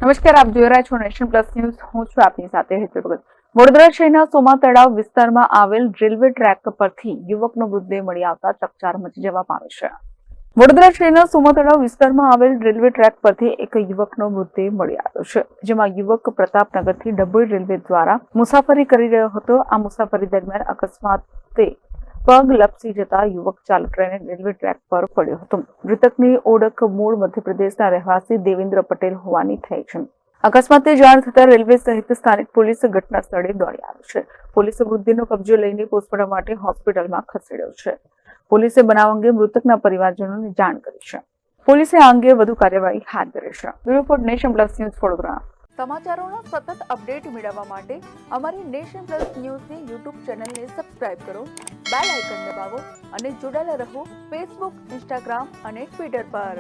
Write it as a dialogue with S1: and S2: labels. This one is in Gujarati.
S1: નમસ્કાર, આપ જોઈ રહ્યા છો નેશન પ્લસ ન્યૂઝ. હું છું આપની સાથે હેતલ ભગત. વડોદરા શહેરના સોમા તળાવ વિસ્તારમાં આવેલ રેલવે ટ્રેક પરથી યુવકનો મૃતદેહ મળી આવતા ચકચાર મચી જવા પામી છે. વડોદરા શહેરના સોમા તળાવ વિસ્તારમાં આવેલ રેલવે ટ્રેક પરથી એક યુવકનો મૃતદેહ મળી આવ્યો છે, જેમાં યુવક પ્રતાપનગરથી ડભોઈ રેલવે દ્વારા મુસાફરી કરી રહ્યો હતો. આ મુસાફરી દરમિયાન અકસ્માતે પગ લપસી જતા યુવક ચાલક રેલવે ટ્રેક પર પડ્યો હતો. મૃતકની ઓળખ મૂળ મધ્યપ્રદેશના રહેવાસી દેવેન્દ્ર પટેલ હોવાની થઈ છે. અકસ્માતની જાણ થતા રેલવે સહિત સ્થાનિક પોલીસ ઘટના સ્થળે દોડી આવી છે. પોલીસે મૃતદેહનો કબજો લઈને પોસ્ટમોર્ટમ માટે હોસ્પિટલમાં ખસેડ્યો છે. પોલીસે બનાવ અંગે મૃતકના પરિવારજનોને જાણ કરી છે. પોલીસે આ અંગે વધુ કાર્યવાહી હાથ ધરી છે. Report nation plus news Vadodara. સમાચારોના સતત અપડેટ મેળવવા માટે અમારી નેશન પ્લસ ન્યૂઝની યુટ્યુબ ચેનલને સબસ્ક્રાઇબ કરો, બેલ આઇકન દબાવો અને જોડાયેલા રહો ફેસબુક, ઇન્સ્ટાગ્રામ અને ટ્વિટર પર.